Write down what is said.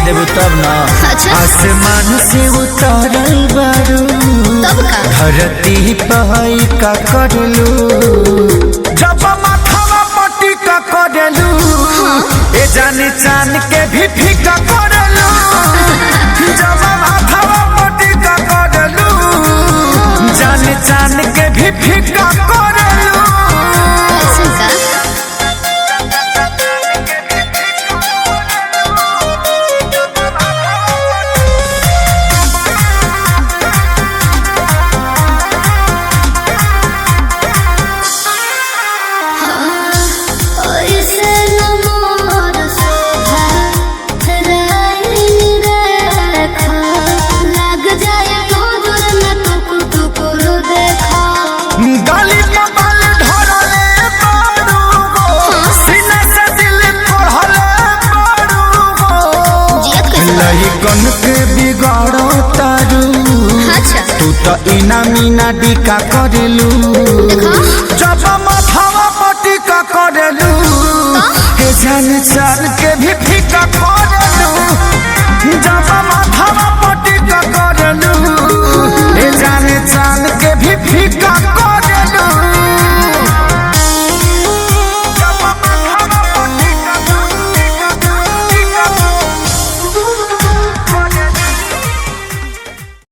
देबू तब ना आसमान से उतरल बारू धरती पहाई का करलू जब माथवा पट्टी का करलू ए जानी चांद के भी फीका करलू जब माथवा पट्टी का करलू जानी चांद के भी फीका करलू। गन के बिगाड़ो तारू तू तो इना मीना डिका करलू जब माथवा पट्टी का करलू हे जान चाल के भी फीका